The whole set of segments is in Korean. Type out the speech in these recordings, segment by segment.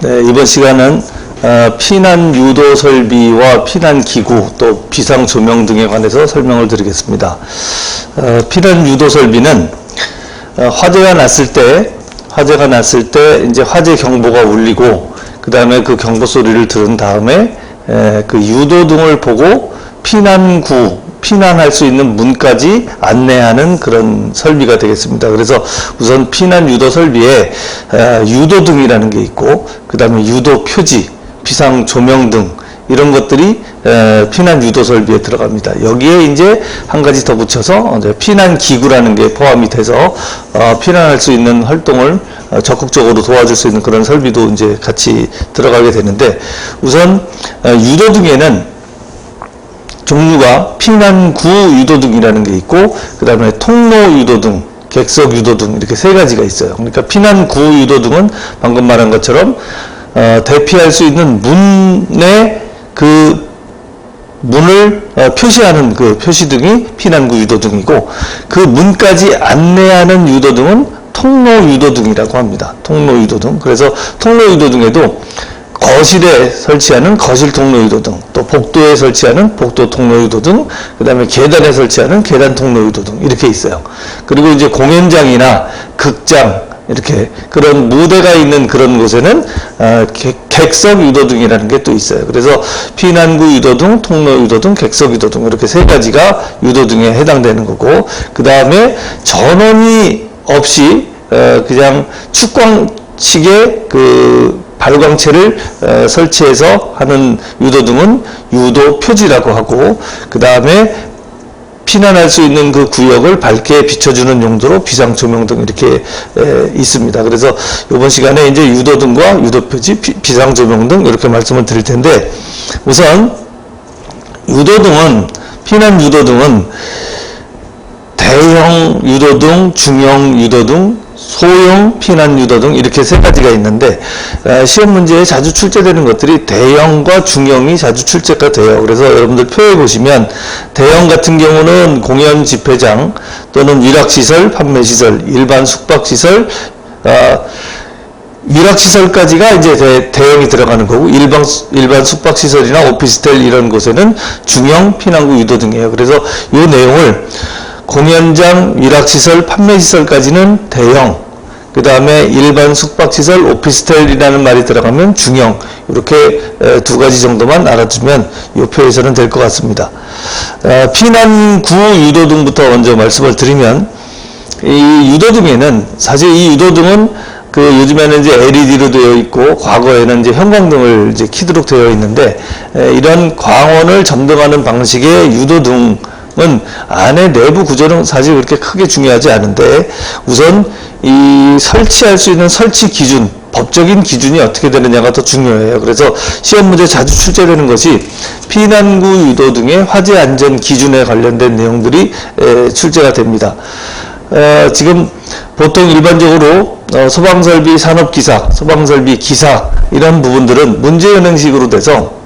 이번 시간은 피난 유도 설비와 피난 기구 또 비상 조명 등에 관해서 설명을 드리겠습니다. 피난 유도 설비는 화재가 났을 때 이제 화재 경보가 울리고 그 다음에 그 경보 소리를 들은 다음에 그 유도등을 보고 피난할 수 있는 문까지 안내하는 그런 설비가 되겠습니다. 그래서 우선 피난 유도 설비에 유도등이라는 게 있고 그 다음에 유도 표지, 비상 조명등 이런 것들이 피난 유도 설비에 들어갑니다. 여기에 이제 한 가지 더 붙여서 이제 피난 기구라는 게 포함이 돼서 피난할 수 있는 활동을 적극적으로 도와줄 수 있는 그런 설비도 이제 같이 들어가게 되는데, 우선 유도등에는 종류가 피난구 유도등이라는 게 있고 그 다음에 통로 유도등, 객석 유도등 이렇게 세 가지가 있어요. 그러니까 피난구 유도등은 방금 말한 것처럼 대피할 수 있는 문에 그 문을 표시하는 그 표시등이 피난구 유도등이고, 그 문까지 안내하는 유도등은 통로 유도등이라고 합니다. 통로 유도등. 그래서 통로 유도등에도 거실에 설치하는 거실 통로 유도등, 또 복도에 설치하는 복도 통로 유도등, 그 다음에 계단에 설치하는 계단 통로 유도등 이렇게 있어요. 그리고 이제 공연장이나 극장 이렇게 그런 무대가 있는 그런 곳에는 객석 유도등이라는 게 또 있어요. 그래서 피난구 유도등, 통로 유도등, 객석 유도등 이렇게 세 가지가 유도등에 해당되는 거고, 그 다음에 전원이 없이 그냥 축광식의 그 발광체를 설치해서 하는 유도등은 유도 표지라고 하고, 그 다음에 피난할 수 있는 그 구역을 밝게 비춰주는 용도로 비상 조명등 이렇게 있습니다. 그래서 이번 시간에 이제 유도등과 유도표지, 비상 조명등 이렇게 말씀을 드릴 텐데, 우선 피난 유도등은 대형 유도등, 중형 유도등, 소형 피난 유도등 이렇게 세 가지가 있는데, 시험 문제에 자주 출제되는 것들이 대형과 중형이 자주 출제가 돼요. 그래서 여러분들 표에 보시면 대형 같은 경우는 공연 집회장 또는 위락시설, 판매시설, 일반 숙박시설, 위락시설까지가 이제 대형이 들어가는 거고, 일반 숙박시설이나 오피스텔 이런 곳에는 중형 피난구 유도등이에요. 그래서 이 내용을 공연장, 위락시설, 판매시설까지는 대형, 그 다음에 일반 숙박시설, 오피스텔이라는 말이 들어가면 중형, 이렇게 두 가지 정도만 알아두면 이 표에서는 될 것 같습니다. 피난구 유도등부터 먼저 말씀을 드리면, 이 유도등에는 사실 이 유도등은 요즘에는 이제 LED로 되어 있고 과거에는 이제 형광등을 이제 키도록 되어 있는데, 이런 광원을 점등하는 방식의 유도등 안에 내부 구조는 사실 그렇게 크게 중요하지 않은데, 우선 이 설치할 수 있는 설치 기준, 법적인 기준이 어떻게 되느냐가 더 중요해요. 그래서 시험 문제 자주 출제되는 것이 피난구 유도등의 화재 안전 기준에 관련된 내용들이 출제가 됩니다. 지금 보통 일반적으로 소방설비 산업기사, 소방설비 기사 이런 부분들은 문제은행식으로 돼서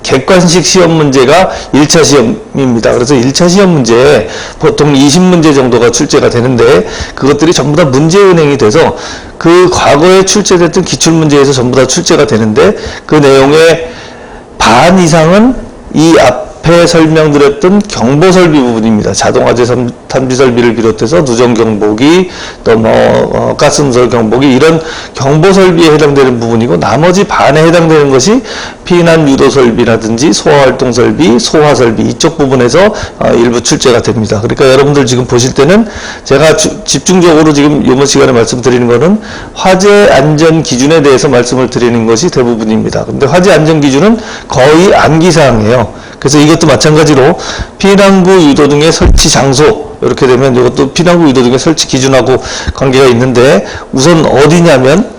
객관식 시험 문제가 1차 시험입니다. 그래서 1차 시험 문제에 보통 20문제 정도가 출제가 되는데, 그것들이 전부 다 문제은행이 돼서 그 과거에 출제됐던 기출문제에서 전부 다 출제가 되는데, 그 내용의 반 이상은 이 앞에 설명드렸던 경보설비 부분입니다. 자동화재 탐지설비를 비롯해서 누정경보기, 또 가스누설 경보기 이런 경보설비에 해당되는 부분이고, 나머지 반에 해당되는 것이 피난 유도설비라든지 소화활동설비, 소화설비 이쪽 부분에서 일부 출제가 됩니다. 그러니까 여러분들 지금 보실 때는 제가 집중적으로 지금 이번 시간에 말씀드리는 거는 화재 안전 기준에 대해서 말씀을 드리는 것이 대부분입니다. 근데 화재 안전 기준은 거의 암기사항이에요. 그래서 이것도 마찬가지로 피난구 유도등의 설치 장소 이렇게 되면 이것도 피난구 유도등의 설치 기준하고 관계가 있는데, 우선 어디냐면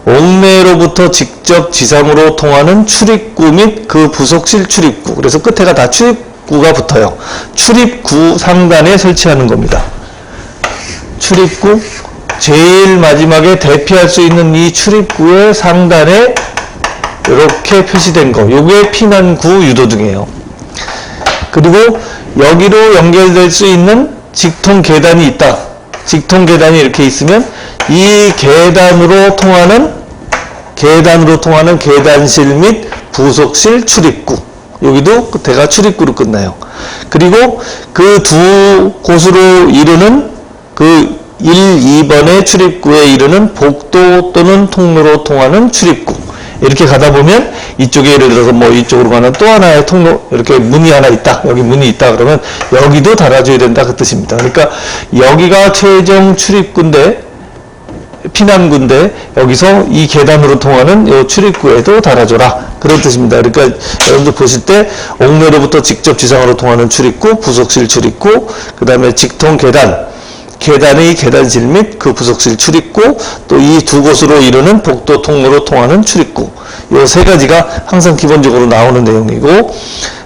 옥내로부터 직접 지상으로 통하는 출입구 및 그 부속실 출입구, 그래서 끝에가 다 출입구가 붙어요. 출입구 상단에 설치하는 겁니다. 출입구 제일 마지막에 대피할 수 있는 이 출입구의 상단에 이렇게 표시된 거, 요게 피난구 유도등이에요. 그리고 여기로 연결될 수 있는 직통 계단이 있다. 직통 계단이 이렇게 있으면 이 계단으로 통하는 계단으로 통하는 계단실 및 부속실 출입구. 여기도 끝에가 출입구로 끝나요. 그리고 그 두 곳으로 이르는 그 1, 2번의 출입구에 이르는 복도 또는 통로로 통하는 출입구. 이렇게 가다 보면 이쪽에 예를 들어서 뭐 이쪽으로 가는 또 하나의 통로, 이렇게 문이 하나 있다. 여기 문이 있다. 그러면 여기도 달아줘야 된다. 그 뜻입니다. 그러니까 여기가 최종 출입구인데, 피난구인데, 여기서 이 계단으로 통하는 이 출입구에도 달아줘라. 그런 뜻입니다. 그러니까 여러분들 보실 때 옥내로부터 직접 지상으로 통하는 출입구, 부속실 출입구, 그 다음에 직통 계단, 계단의 계단실 및 그 부속실 출입구, 또 이 두 곳으로 이루는 복도 통로로 통하는 출입구. 이 세 가지가 항상 기본적으로 나오는 내용이고,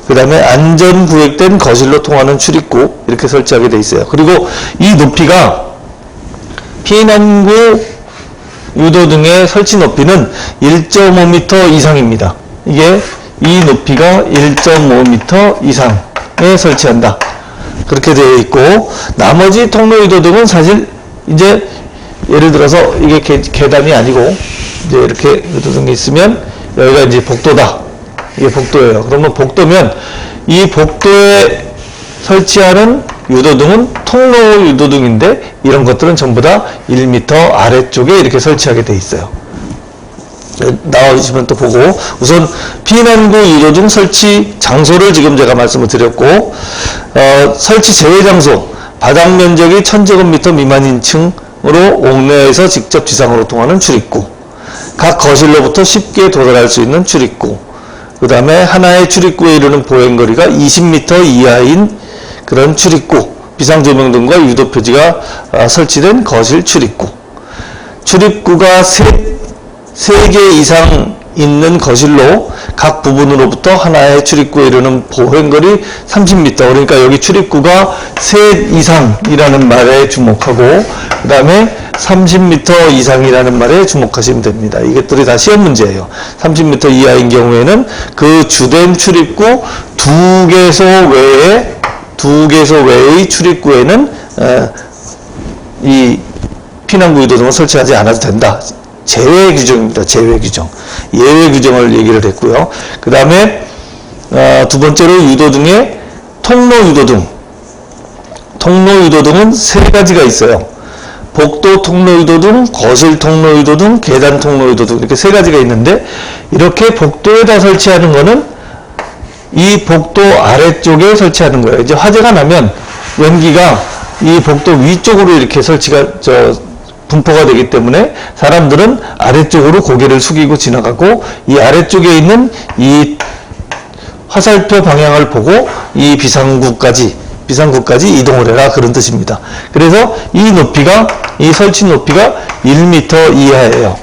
그 다음에 안전 구획된 거실로 통하는 출입구, 이렇게 설치하게 돼 있어요. 그리고 이 높이가 피난구 유도등의 설치 높이는 1.5m 이상입니다. 이게 이 높이가 1.5m 이상에 설치한다. 그렇게 되어 있고, 나머지 통로 유도등은 사실 이제 예를 들어서 이게 계단이 아니고 이제 이렇게 유도등이 있으면 여기가 이제 복도다. 이게 복도예요. 그러면 복도면 이 복도에 설치하는 유도등은 통로 유도등인데, 이런 것들은 전부 다 1m 아래쪽에 이렇게 설치하게 돼 있어요. 나와주시면 또 보고, 우선 피난구 유도등 설치 장소를 지금 제가 말씀을 드렸고, 설치 제외 장소, 바닥 면적이 1000제곱미터 미만인 층으로 옥내에서 직접 지상으로 통하는 출입구, 각 거실로부터 쉽게 도달할 수 있는 출입구, 그 다음에 하나의 출입구에 이르는 보행거리가 20m 이하인 그런 출입구, 비상조명등과 유도표지가 설치된 거실 출입구, 출입구가 3개 이상 있는 거실로 각 부분으로부터 하나의 출입구에 이르는 보행거리 30m. 그러니까 여기 출입구가 3 이상이라는 말에 주목하고, 그 다음에 30m 이상이라는 말에 주목하시면 됩니다. 이것들이 다 시험 문제예요. 30m 이하인 경우에는 그 주된 출입구 2개소 외의 출입구에는 이 피난구 유도등을 설치하지 않아도 된다. 제외 규정입니다. 제외 규정. 예외 규정을 얘기를 했고요. 그 다음에 두 번째로 유도등의 통로 유도등. 통로 유도등은 3가지가 있어요. 복도 통로 유도등, 거실 통로 유도등, 계단 통로 유도등, 이렇게 3가지가 있는데, 이렇게 복도에다 설치하는 거는 이 복도 아래쪽에 설치하는 거예요. 이제 화재가 나면 연기가 이 복도 위쪽으로 이렇게 분포가 되기 때문에 사람들은 아래쪽으로 고개를 숙이고 지나가고, 이 아래쪽에 있는 이 화살표 방향을 보고 이 비상구까지 이동을 해라, 그런 뜻입니다. 그래서 이 설치 높이가 1m 이하예요.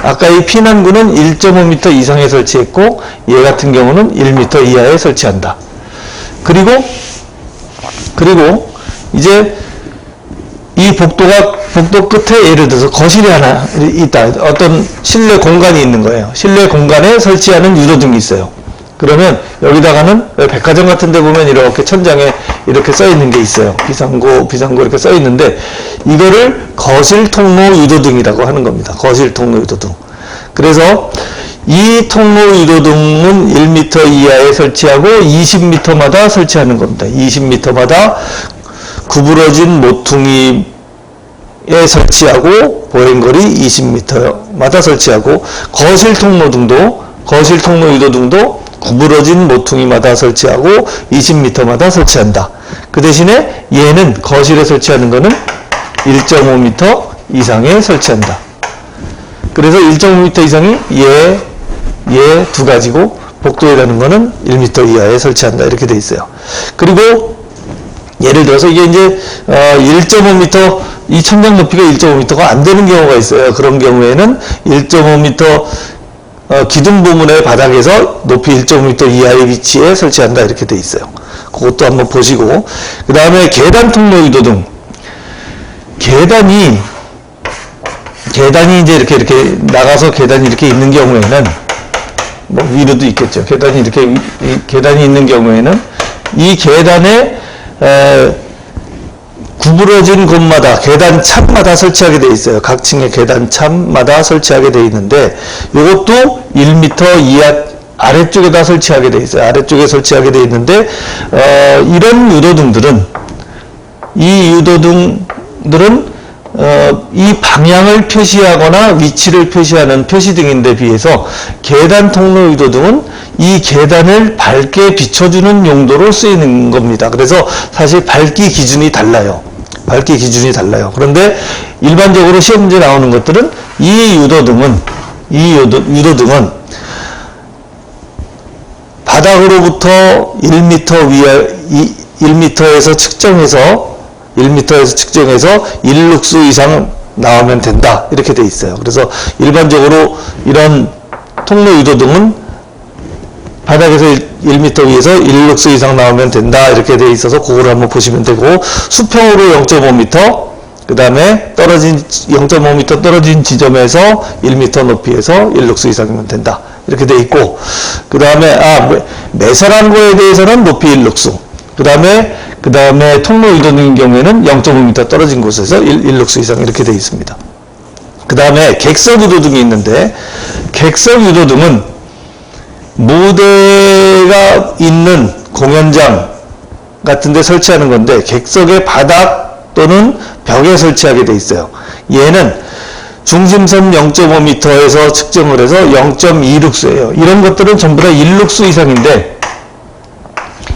아까 이 피난구는 1.5m 이상에 설치했고, 얘 같은 경우는 1m 이하에 설치한다. 그리고 이제 이 복도 끝에 예를 들어서 거실이 하나 있다. 어떤 실내 공간이 있는 거예요. 실내 공간에 설치하는 유도등이 있어요. 그러면 여기다가는 백화점 같은 데 보면 이렇게 천장에 이렇게 써 있는 게 있어요. 비상구 이렇게 써 있는데, 이거를 거실 통로 유도등이라고 하는 겁니다. 거실 통로 유도등. 그래서 이 통로 유도등은 1m 이하에 설치하고 20m마다 설치하는 겁니다. 20m마다 구부러진 모퉁이에 설치하고 보행거리 20m마다 설치하고, 거실 통로 유도등도 구부러진 모퉁이마다 설치하고 20m마다 설치한다. 그 대신에 얘는 거실에 설치하는 거는 1.5m 이상에 설치한다. 그래서 1.5m 이상이 얘 두 가지고, 복도에 가는 거는 1m 이하에 설치한다. 이렇게 돼 있어요. 그리고 예를 들어서 이게 이제 1.5m, 이 천장 높이가 1.5m가 안 되는 경우가 있어요. 그런 경우에는 1.5m 기둥 부분의 바닥에서 높이 1.5m 이하의 위치에 설치한다. 이렇게 돼 있어요. 그것도 한번 보시고, 그 다음에 계단 통로 유도등. 계단이 이제 이렇게 나가서 계단이 이렇게 있는 경우에는, 뭐 위로도 있겠죠. 계단이 있는 경우에는 이 계단에 구부러진 곳마다 계단 참마다 설치하게 되어 있어요. 각 층의 계단 참마다 설치하게 되어 있는데 이것도 1m 이하 아래쪽에다 설치하게 되어 있어요. 아래쪽에 설치하게 되어 있는데 이런 유도등들은 이 방향을 표시하거나 위치를 표시하는 표시등인데 비해서 계단 통로 유도등은 이 계단을 밝게 비춰주는 용도로 쓰이는 겁니다. 그래서 사실 밝기 기준이 달라요. 밝기 기준이 달라요. 그런데 일반적으로 시험 문제 나오는 것들은 이 유도등은 바닥으로부터 1m에서 측정해서 1룩스 이상 나오면 된다. 이렇게 돼 있어요. 그래서 일반적으로 이런 통로 유도등은 바닥에서 1m 위에서 1룩스 이상 나오면 된다. 이렇게 돼 있어서 그거를 한번 보시면 되고, 수평으로 0.5m, 그 다음에 0.5m 떨어진 지점에서 1m 높이에서 1룩스 이상이면 된다. 이렇게 돼 있고, 그 다음에, 매설한 거에 대해서는 높이 1룩스. 그 다음에 통로 유도등인 경우에는 0.5m 떨어진 곳에서 1룩스 이상 이렇게 돼 있습니다. 그 다음에 객석 유도등이 있는데, 객석 유도등은 무대가 있는 공연장 같은 데 설치하는 건데, 객석의 바닥 또는 벽에 설치하게 돼 있어요. 얘는 중심선 0.5m에서 측정을 해서 0.2룩스예요. 이런 것들은 전부 다 1룩스 이상인데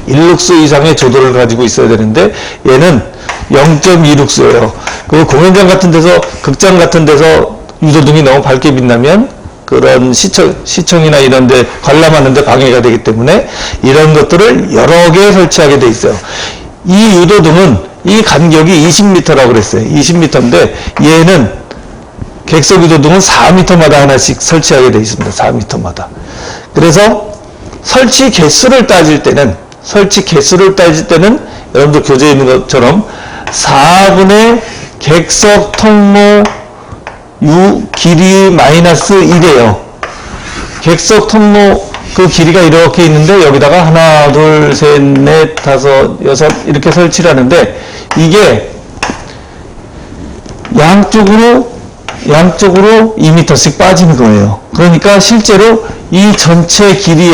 1룩스 이상의 조도를 가지고 있어야 되는데 얘는 0.2룩스예요. 그 공연장 같은 데서, 극장 같은 데서 유도등이 너무 밝게 빛나면 그런 시청이나 이런 데 관람하는 데 방해가 되기 때문에 이런 것들을 여러 개 설치하게 돼 있어요. 이 유도등은 이 간격이 20m라고 그랬어요. 20m인데 얘는 객석 유도등은 4m마다 하나씩 설치하게 돼 있습니다. 4m마다. 그래서 설치 개수를 따질 때는 여러분들 교재에 있는 것처럼 4분의 객석 통로 길이 마이너스 1이에요. 객석 통로 그 길이가 이렇게 있는데 여기다가 하나, 둘, 셋, 넷, 다섯, 여섯 이렇게 설치를 하는데 이게 양쪽으로 2m씩 빠지는 거예요. 그러니까 실제로 이 전체 길이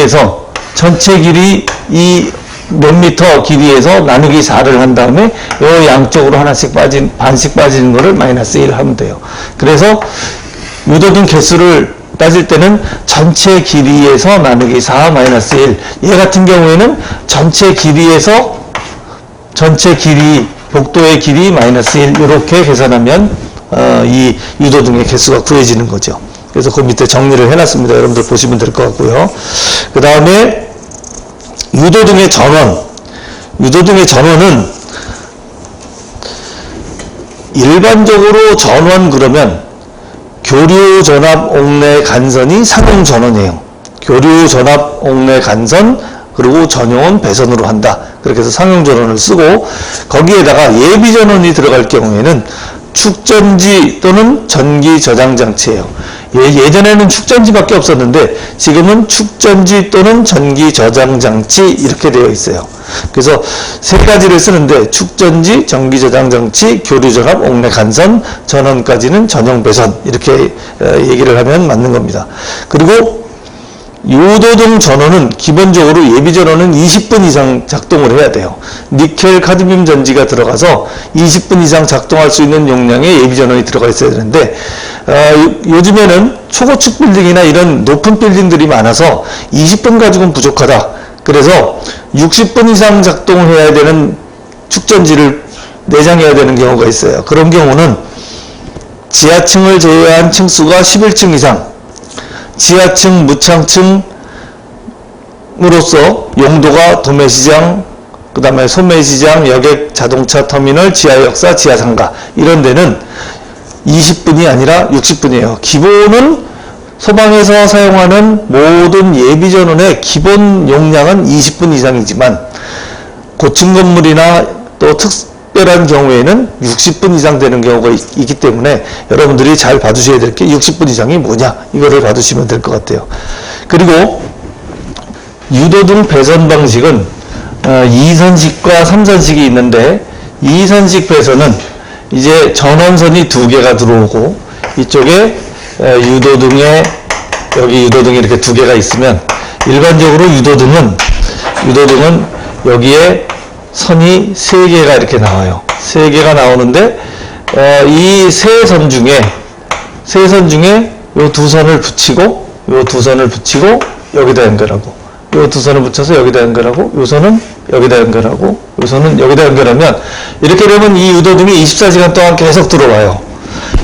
이 몇 미터 길이에서 나누기 4를 한 다음에 요 양쪽으로 반씩 빠지는 거를 마이너스 1 하면 돼요. 그래서 유도등 개수를 따질 때는 전체 길이에서 나누기 4 마이너스 1. 얘 같은 경우에는 전체 복도의 길이 마이너스 1 이렇게 계산하면 이 유도등의 개수가 구해지는 거죠. 그래서 그 밑에 정리를 해놨습니다. 여러분들 보시면 될 것 같고요. 그 다음에 유도등의 전원은 일반적으로 전원 그러면 교류 전압 옥내 간선이 상용 전원이에요. 교류 전압 옥내 간선 그리고 전용은 배선으로 한다. 그렇게 해서 상용 전원을 쓰고 거기에다가 예비 전원이 들어갈 경우에는 축전지 또는 전기 저장 장치예요. 예전에는 축전지밖에 없었는데 지금은 축전지 또는 전기 저장 장치 이렇게 되어 있어요. 그래서 세 가지를 쓰는데 축전지, 전기 저장 장치, 교류 전압, 옥내 간선, 전원까지는 전용 배선 이렇게 얘기를 하면 맞는 겁니다. 그리고 유도등 전원은 기본적으로 예비 전원은 20분 이상 작동을 해야 돼요. 니켈 카드뮴 전지가 들어가서 20분 이상 작동할 수 있는 용량의 예비 전원이 들어가 있어야 되는데 요즘에는 초고층 빌딩이나 이런 높은 빌딩들이 많아서 20분 가지고는 부족하다. 그래서 60분 이상 작동을 해야 되는 축전지를 내장해야 되는 경우가 있어요. 그런 경우는 지하층을 제외한 층수가 11층 이상, 지하층, 무창층으로서 용도가 도매시장, 그 다음에 소매시장, 여객, 자동차 터미널, 지하역사, 지하상가 이런 데는 20분이 아니라 60분이에요. 기본은 소방에서 사용하는 모든 예비전원의 기본 용량은 20분 이상이지만 고층 건물이나 또 특별한 경우에는 60분 이상 되는 경우가 있기 때문에 여러분들이 잘 봐주셔야 될 게 60분 이상이 뭐냐 이거를 봐두시면 될 것 같아요. 그리고 유도등 배선 방식은 2선식과 3선식이 있는데 이선식 배선은 이제 전원선이 2개가 들어오고 이쪽에 유도등에 여기 유도등이 이렇게 2개가 있으면 일반적으로 유도등은 여기에 선이 3개가 이렇게 나와요. 3개가 나오는데 이 세 선 중에 요 2선을 붙이고 요 2선을 붙이고 여기다 연결하고 요 2선을 붙여서 여기다 연결하고 요 선은 여기다 연결하고 요 선은 여기다 연결하면 이렇게 되면 이 유도등이 24시간 동안 계속 들어와요.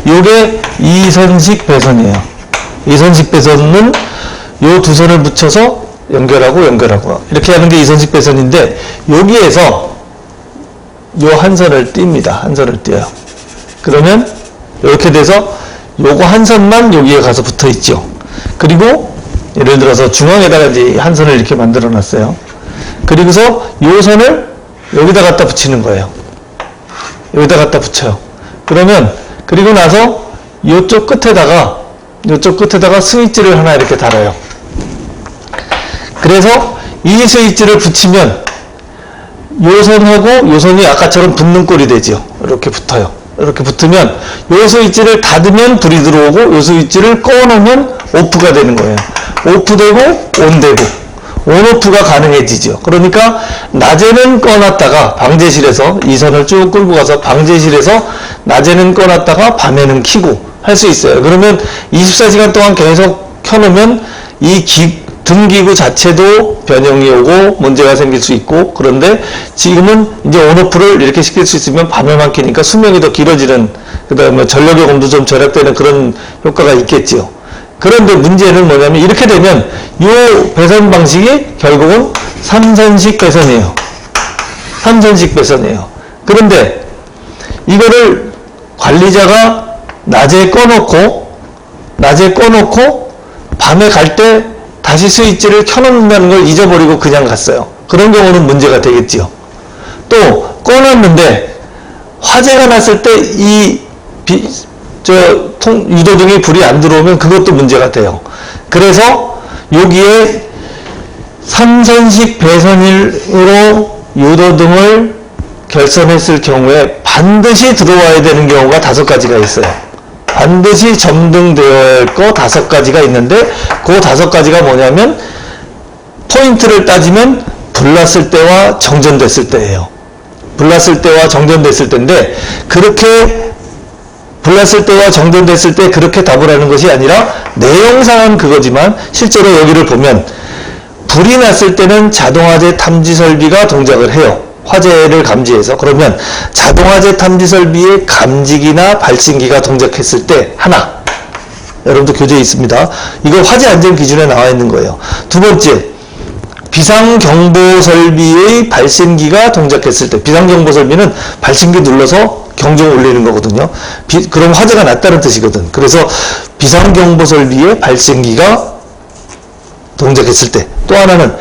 요게 이선식 배선이에요. 이선식 배선은 요 2선을 붙여서 연결하고 이렇게 하는 게 이선식 배선인데 여기에서 요 한 선을 띱니다. 한 선을 띄어요. 그러면 이렇게 돼서 요거 한 선만 여기에 가서 붙어 있죠. 그리고 예를 들어서 중앙에다가 이제 한 선을 이렇게 만들어 놨어요. 그리고서 요 선을 여기다 갖다 붙이는 거예요. 여기다 갖다 붙여요. 그러면 그리고 나서 요쪽 끝에다가 스위치를 하나 이렇게 달아요. 그래서 이 스위치를 붙이면 요 선하고 요 선이 아까처럼 붙는 꼴이 되죠. 이렇게 붙어요. 이렇게 붙으면 요 스위치를 닫으면 불이 들어오고 요 스위치를 꺼놓으면 오프가 되는 거예요. 오프되고 온되고 온오프가 가능해지죠. 그러니까 낮에는 꺼놨다가 방제실에서 이 선을 쭉 끌고 가서 방제실에서 낮에는 꺼놨다가 밤에는 켜고 할 수 있어요. 그러면 24시간 동안 계속 켜놓으면 이 등기구 자체도 변형이 오고 문제가 생길 수 있고, 그런데 지금은 이제 온오프를 이렇게 시킬 수 있으면 밤에만 켜니까 수명이 더 길어지는, 그 다음에 전력 요금도 좀 절약되는 그런 효과가 있겠지요. 그런데 문제는 뭐냐면 이렇게 되면 이 배선 방식이 결국은 3선식 배선이에요. 3선식 배선이에요. 그런데 이거를 관리자가 낮에 꺼놓고 밤에 갈 때 다시 스위치를 켜놓는다는 걸 잊어버리고 그냥 갔어요. 그런 경우는 문제가 되겠지요. 또 꺼놨는데 화재가 났을 때 이 유도등이 불이 안 들어오면 그것도 문제가 돼요. 그래서 여기에 3선식 배선으로 유도등을 결선했을 경우에 반드시 들어와야 되는 경우가 5가지가 있어요. 반드시 점등되어야 할 거 5가지가 있는데 그 5가지가 뭐냐면 포인트를 따지면 불났을 때와 정전됐을 때예요. 불났을 때와 정전됐을 때인데, 그렇게 불났을 때와 정전됐을 때 그렇게 답을 하는 것이 아니라 내용상은 그거지만 실제로 여기를 보면 불이 났을 때는 자동화재 탐지 설비가 동작을 해요. 화재를 감지해서. 그러면 자동화재 탐지 설비의 감지기나 발신기가 동작했을 때 하나, 여러분도 교재에 있습니다. 이거 화재 안전 기준에 나와 있는 거예요. 두 번째, 비상경보 설비의 발신기가 동작했을 때, 비상경보 설비는 발신기 눌러서 경종을 울리는 거거든요. 그럼 화재가 났다는 뜻이거든. 그래서 비상경보 설비의 발신기가 동작했을 때, 또 하나는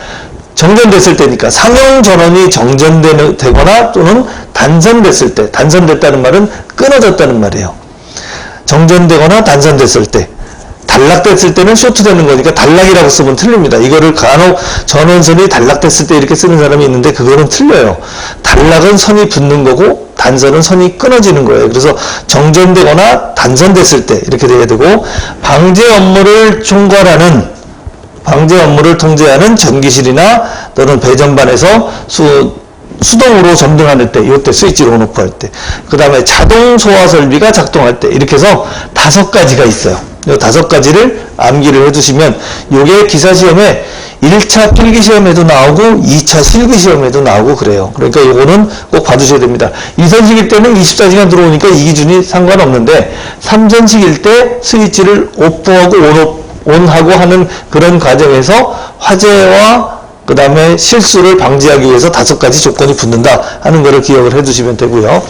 정전됐을 때니까 상용 전원이 정전되거나 또는 단선됐을 때, 단선됐다는 말은 끊어졌다는 말이에요. 정전되거나 단선됐을 때, 단락됐을 때는 쇼트되는 거니까 단락이라고 쓰면 틀립니다. 이거를 간혹 전원선이 단락됐을 때 이렇게 쓰는 사람이 있는데 그거는 틀려요. 단락은 선이 붙는 거고 단선은 선이 끊어지는 거예요. 그래서 정전되거나 단선됐을 때 이렇게 돼야 되고, 방제 업무를 통제하는 전기실이나 또는 배전반에서 수동으로 점등할 때, 이때 스위치를 온오프 할 때, 그 다음에 자동 소화 설비가 작동할 때, 이렇게 해서 5가지가 있어요. 이 5가지를 암기를 해두시면 이게 기사시험에 1차 필기시험에도 나오고 2차 실기시험에도 나오고 그래요. 그러니까 이거는 꼭 봐두셔야 됩니다. 2선식일 때는 24시간 들어오니까 이 기준이 상관없는데 3선식일 때 스위치를 오프하고 온하고 하는 그런 과정에서 화재와 그 다음에 실수를 방지하기 위해서 5가지 조건이 붙는다 하는 것을 기억을 해두시면 되고요.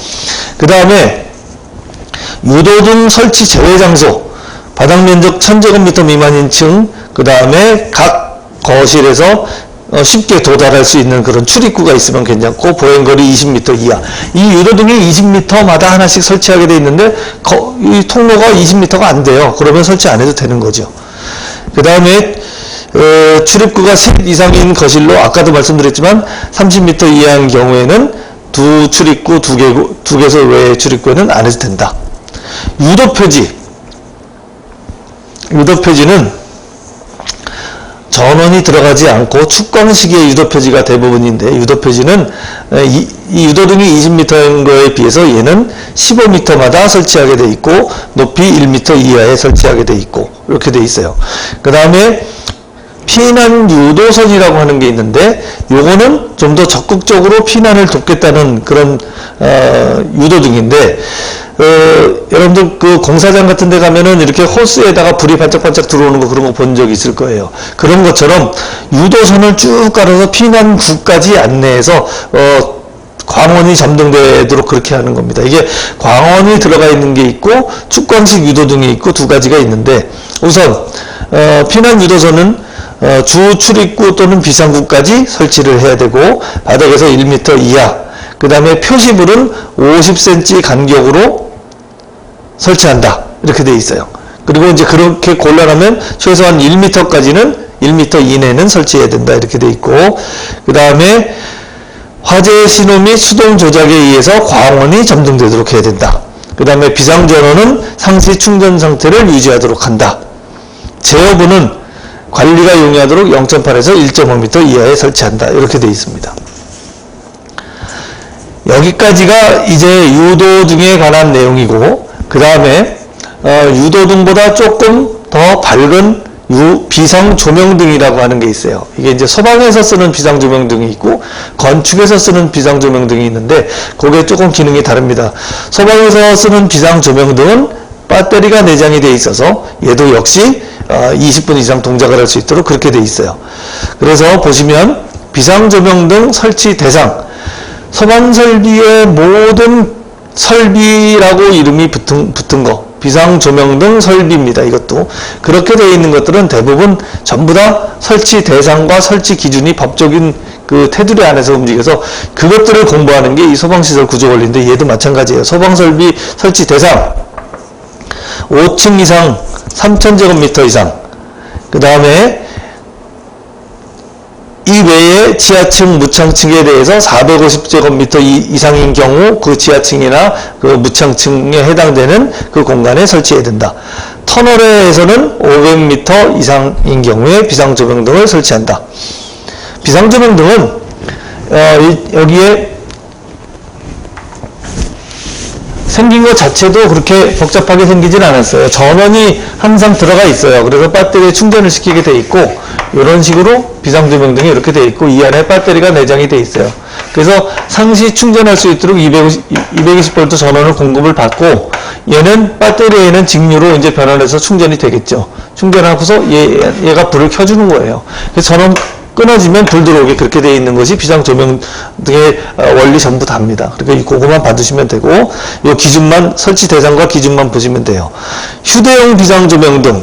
그 다음에 유도등 설치 제외 장소, 바닥 면적 1000제곱미터 미만인 층, 그 다음에 각 거실에서 쉽게 도달할 수 있는 그런 출입구가 있으면 괜찮고, 보행거리 20m 이하. 이 유도등이 20m마다 하나씩 설치하게 돼 있는데 이 통로가 20m가 안 돼요. 그러면 설치 안 해도 되는 거죠. 그 다음에 출입구가 셋 이상인 거실로, 아까도 말씀드렸지만 30m 이하인 경우에는 두 출입구, 두 개소 외의 출입구에는 안 해도 된다. 유도표지는 전원이 들어가지 않고 축광식의 유도표지가 대부분인데, 유도표지는 이 유도등이 20m인 거에 비해서 얘는 15m마다 설치하게 돼 있고 높이 1m 이하에 설치하게 돼 있고 이렇게 돼 있어요. 그 다음에 피난 유도선이라고 하는 게 있는데, 요거는 좀 더 적극적으로 피난을 돕겠다는 그런 유도등인데, 여러분들 그 공사장 같은 데 가면은 이렇게 호스에다가 불이 반짝반짝 들어오는 거, 그런 거 본 적 있을 거예요. 그런 것처럼 유도선을 쭉 깔아서 피난구까지 안내해서 광원이 점등되도록 그렇게 하는 겁니다. 이게 광원이 들어가 있는 게 있고 축광식 유도등이 있고 두 가지가 있는데, 우선 피난 유도선은 주 출입구 또는 비상구까지 설치를 해야 되고, 바닥에서 1m 이하, 그 다음에 표시물은 50cm 간격으로 설치한다, 이렇게 돼 있어요. 그리고 이제 그렇게 곤란하면 최소한 1m까지는 1m 이내는 설치해야 된다, 이렇게 돼 있고, 그 다음에 화재 신호 및 수동 조작에 의해서 광원이 점등되도록 해야 된다. 그 다음에 비상전원은 상시 충전 상태를 유지하도록 한다. 제어부는 관리가 용이하도록 0.8에서 1.5m 이하에 설치한다, 이렇게 되어 있습니다. 여기까지가 이제 유도등에 관한 내용이고, 그 다음에 유도등보다 조금 더 밝은 비상조명등이라고 하는 게 있어요. 이게 이제 소방에서 쓰는 비상조명등이 있고 건축에서 쓰는 비상조명등이 있는데, 그게 조금 기능이 다릅니다. 소방에서 쓰는 비상조명등은 배터리가 내장이 되어 있어서 얘도 역시 20분 이상 동작을 할 수 있도록 그렇게 되어 있어요. 그래서 보시면 비상조명등 설치 대상, 소방설비의 모든 설비라고 이름이 붙은 거, 비상조명등 설비입니다. 이것도 그렇게 되어 있는 것들은 대부분 전부 다 설치 대상과 설치 기준이 법적인 그 테두리 안에서 움직여서 그것들을 공부하는 게 이 소방시설 구조원리인데, 얘도 마찬가지예요. 소방설비 설치 대상 5층 이상 3,000제곱미터 이상, 그 다음에 이 외에 지하층, 무창층에 대해서 450제곱미터 이상인 경우 그 지하층이나 그 무창층에 해당되는 그 공간에 설치해야 된다. 터널에서는 500m 이상인 경우에 비상조명등을 설치한다. 비상조명등은 여기에 생긴 것 자체도 그렇게 복잡하게 생기진 않았어요. 전원이 항상 들어가 있어요. 그래서 배터리에 충전을 시키게 돼 있고, 이런 식으로 비상조명등이 이렇게 돼 있고, 이 안에 배터리가 내장이 돼 있어요. 그래서 상시 충전할 수 있도록 220V 전원을 공급을 받고, 얘는 배터리에는 직류로 이제 변환해서 충전이 되겠죠. 충전하고서 얘가 불을 켜주는 거예요. 그래서 전원 끊어지면 불 들어오게 그렇게 되어 있는 것이 비상조명 등의 원리 전부 다입니다. 그러니까 그거만 받으시면 되고, 이 기준만, 설치 대상과 기준만 보시면 돼요. 휴대용 비상조명 등,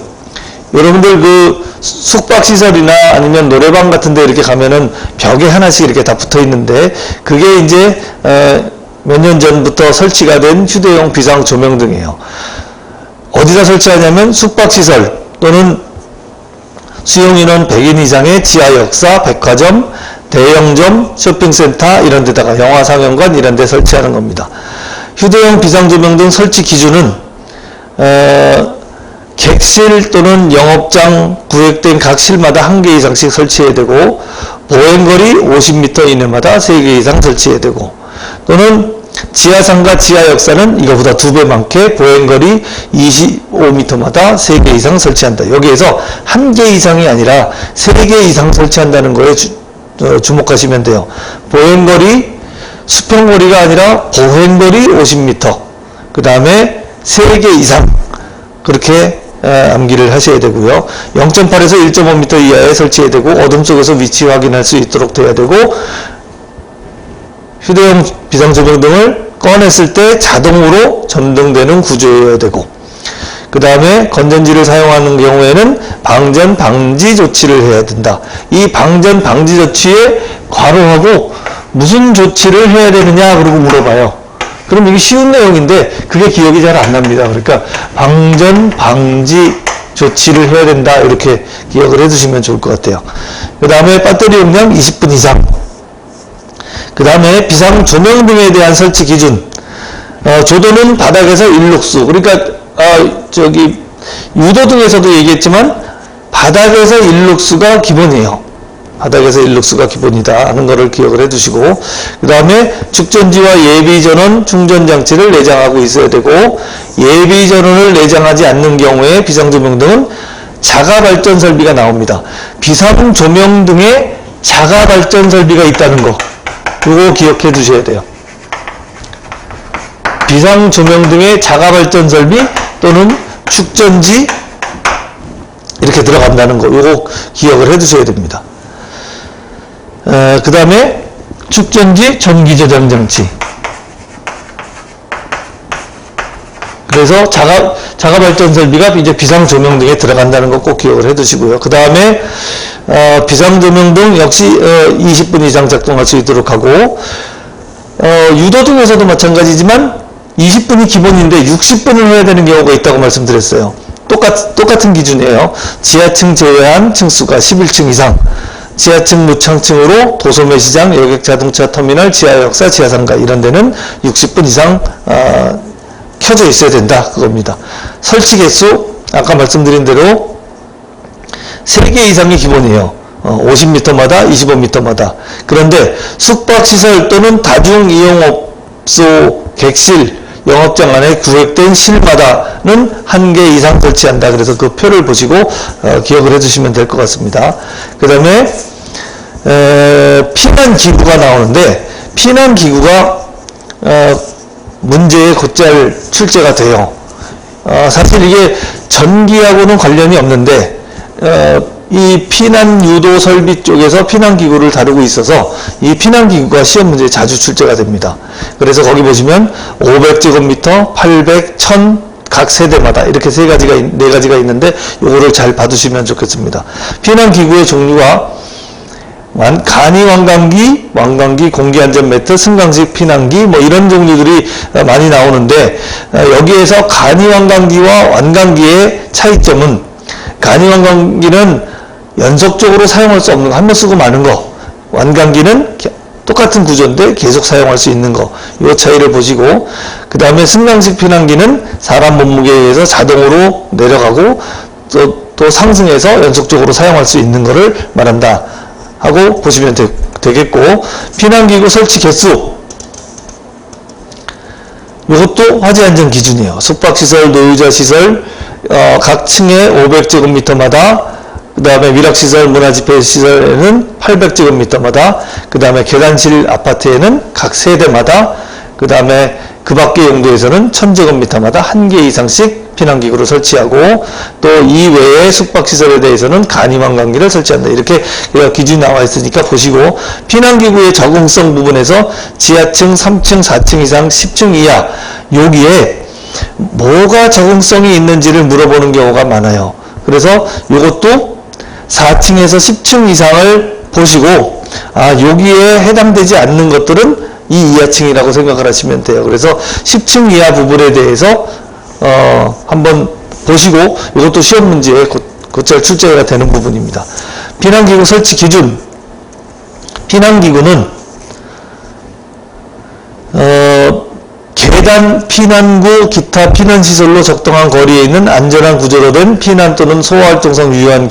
여러분들 그 숙박시설이나 아니면 노래방 같은 데 이렇게 가면은 벽에 하나씩 이렇게 다 붙어 있는데, 그게 이제 몇 년 전부터 설치가 된 휴대용 비상조명 등이에요. 어디다 설치하냐면 숙박시설 또는 수용인원 100인 이상의 지하역사, 백화점, 대형점, 쇼핑센터 이런 데다가 영화상영관 이런 데 설치하는 겁니다. 휴대용 비상조명 등 설치 기준은 객실 또는 영업장 구획된 각 실마다 1개 이상씩 설치해야 되고, 보행거리 50m 이내마다 3개 이상 설치해야 되고, 또는 지하상가 지하역사는 이거보다 2배 많게 보행거리 25m마다 3개 이상 설치한다. 여기에서 1개 이상이 아니라 3개 이상 설치한다는 거에 주목하시면 돼요. 보행거리, 수평거리가 아니라 보행거리 50m, 그 다음에 3개 이상, 그렇게 암기를 하셔야 되고요. 0.8에서 1.5m 이하에 설치해야 되고, 어둠 속에서 위치 확인할 수 있도록 돼야 되고, 휴대용 비상조명등을 꺼냈을 때 자동으로 점등되는 구조여야 되고, 그 다음에 건전지를 사용하는 경우에는 방전 방지 조치를 해야 된다. 이 방전 방지 조치에 괄호하고 무슨 조치를 해야 되느냐 그러고 물어봐요. 그럼 이게 쉬운 내용인데 그게 기억이 잘 안 납니다. 그러니까 방전 방지 조치를 해야 된다, 이렇게 기억을 해두시면 좋을 것 같아요. 그 다음에 배터리 용량 20분 이상, 그 다음에 비상 조명 등에 대한 설치 기준. 조도는 바닥에서 일룩수. 그러니까 유도등에서도 얘기했지만 바닥에서 일룩수가 기본이에요. 바닥에서 일룩수가 기본이다 하는 것을 기억을 해두시고, 그 다음에 축전지와 예비전원 충전장치를 내장하고 있어야 되고, 예비전원을 내장하지 않는 경우에 비상조명등은 자가발전 설비가 나옵니다. 비상조명등에 자가발전 설비가 있다는 거, 이거 기억해 두셔야 돼요. 비상조명등의 자가발전 설비 또는 축전지 이렇게 들어간다는 거, 이거 기억을 해 두셔야 됩니다. 그 다음에 축전지 전기저장장치. 그래서 자가발전 설비가 이제 비상조명등에 들어간다는 거 꼭 기억을 해 두시고요. 그 다음에 비상조명등 역시 20분 이상 작동할 수 있도록 하고, 유도등에서도 마찬가지지만 20분이 기본인데 60분을 해야 되는 경우가 있다고 말씀드렸어요. 똑같은 기준이에요. 지하층 제외한 층수가 11층 이상, 지하층 무창층으로 도소매 시장, 여객 자동차 터미널, 지하역사, 지하상가 이런 데는 60분 이상 켜져 있어야 된다, 그겁니다. 설치 개수 아까 말씀드린 대로 3개 이상이 기본이에요. 50m마다 25m마다. 그런데 숙박시설 또는 다중이용업소 객실 영업장 안에 구획된 실마다는 1개 이상 설치한다. 그래서 그 표를 보시고 기억을 해주시면 될 것 같습니다. 그 다음에 피난기구가 나오는데, 피난기구가 문제에 곧잘 출제가 돼요. 사실 이게 전기하고는 관련이 없는데 이 피난 유도 설비 쪽에서 피난기구를 다루고 있어서 이 피난기구가 시험 문제에 자주 출제가 됩니다. 그래서 거기 보시면 500제곱미터, 800, 1000 각 세대마다 이렇게 네 가지가 있는데 요거를 잘 봐두시면 좋겠습니다. 피난기구의 종류가 간이 왕관기, 공기안전매트, 승강식 피난기 뭐 이런 종류들이 많이 나오는데, 여기에서 간이 왕관기와 완관기의 차이점은, 간이 왕관기는 연속적으로 사용할 수 없는 거, 한 번 쓰고 마는 거, 완관기는 똑같은 구조인데 계속 사용할 수 있는 거, 이 차이를 보시고, 그 다음에 승강식 피난기는 사람 몸무게에 의해서 자동으로 내려가고 또 상승해서 연속적으로 사용할 수 있는 거를 말한다 하고 보시면 되겠고, 피난기구 설치 개수, 이것도 화재안전 기준이에요. 숙박시설, 노유자시설 각 층에 500제곱미터마다, 그 다음에 위락시설, 문화집회시설에는 800제곱미터마다, 그 다음에 계단실 아파트에는 각 세대마다, 그 다음에 그 밖의 용도에서는 1000제곱미터마다 1개 이상씩 피난기구를 설치하고, 또 이 외의 숙박시설에 대해서는 간이왕관기를 설치한다. 이렇게 기준이 나와 있으니까 보시고, 피난기구의 적응성 부분에서 지하층 3층, 4층 이상, 10층 이하, 여기에 뭐가 적응성이 있는지를 물어보는 경우가 많아요. 그래서 이것도 4층에서 10층 이상을 보시고, 여기에 해당되지 않는 것들은 이 이하층이라고 생각을 하시면 돼요. 그래서 10층 이하 부분에 대해서 한번 보시고, 이것도 시험 문제에 곧잘 출제가 되는 부분입니다. 피난기구 설치 기준. 피난기구는 계단, 피난구, 기타 피난시설로 적당한 거리에 있는 안전한 구조로 된 피난 또는 소활동성 유효한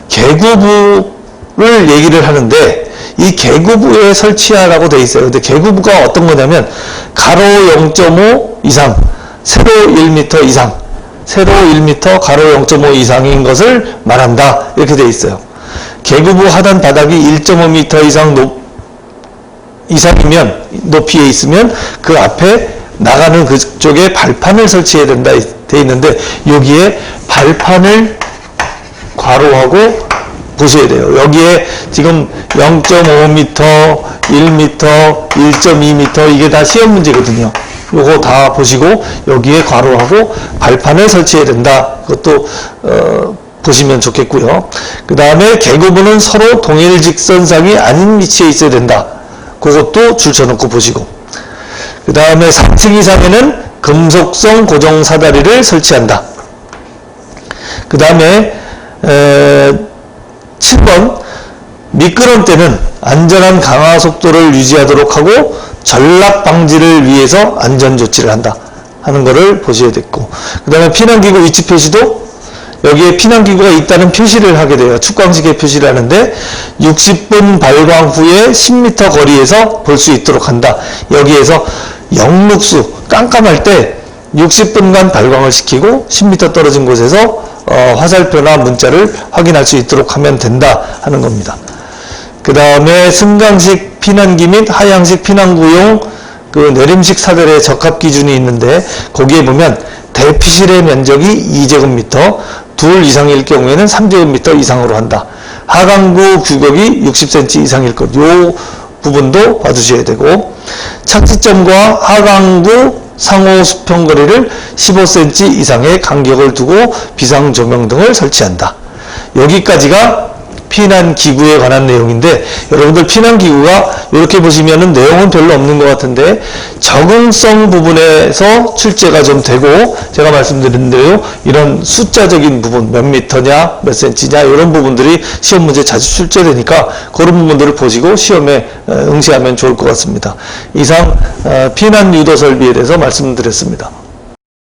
계구부를 얘기를 하는데, 이 계구부에 설치하라고 되어 있어요. 근데 계구부가 어떤 거냐면, 가로 0.5 이상, 세로 1m 이상, 세로 1m, 가로 0.5 이상인 것을 말한다. 이렇게 되어 있어요. 계구부 하단 바닥이 1.5m 이상이면, 높이에 있으면 그 앞에 나가는 그쪽에 발판을 설치해야 된다 되어 있는데, 여기에 발판을 괄호하고 보셔야 돼요. 여기에 지금 0.5m, 1m, 1.2m 이게 다 시험 문제거든요. 요거 다 보시고 여기에 괄호하고 발판을 설치해야 된다. 그것도 보시면 좋겠고요. 그 다음에 계구부는 서로 동일 직선상이 아닌 위치에 있어야 된다. 그것도 줄쳐놓고 보시고, 그 다음에 4층 이상에는 금속성 고정 사다리를 설치한다. 그 다음에 7번 미끄럼 때는 안전한 강화 속도를 유지하도록 하고 전락 방지를 위해서 안전 조치를 한다 하는 것을 보셔야 됐고, 그 다음에 피난기구 위치 표시도 여기에 피난기구가 있다는 표시를 하게 돼요. 축광식에 표시를 하는데 60분 발광 후에 10m 거리에서 볼 수 있도록 한다. 여기에서 영룩수 깜깜할 때 60분간 발광을 시키고 10m 떨어진 곳에서 화살표나 문자를 확인할 수 있도록 하면 된다 하는 겁니다. 그 다음에 승강식 피난기 및 하향식 피난구용 그 내림식 사들의 적합 기준이 있는데, 거기에 보면 대피실의 면적이 2제곱미터, 둘 이상일 경우에는 3제곱미터 이상으로 한다. 하강구 규격이 60cm 이상일 것, 요 부분도 봐주셔야 되고, 착지점과 하강구 상호 수평거리를 15cm 이상의 간격을 두고 비상조명 등을 설치한다. 여기까지가 피난기구에 관한 내용인데, 여러분들 피난기구가 이렇게 보시면은 내용은 별로 없는 것 같은데 적응성 부분에서 출제가 좀 되고, 제가 말씀드린 대로 이런 숫자적인 부분 몇 미터냐 몇 센치냐 이런 부분들이 시험 문제 자주 출제되니까 그런 부분들을 보시고 시험에 응시하면 좋을 것 같습니다. 이상 피난 유도 설비에 대해서 말씀드렸습니다.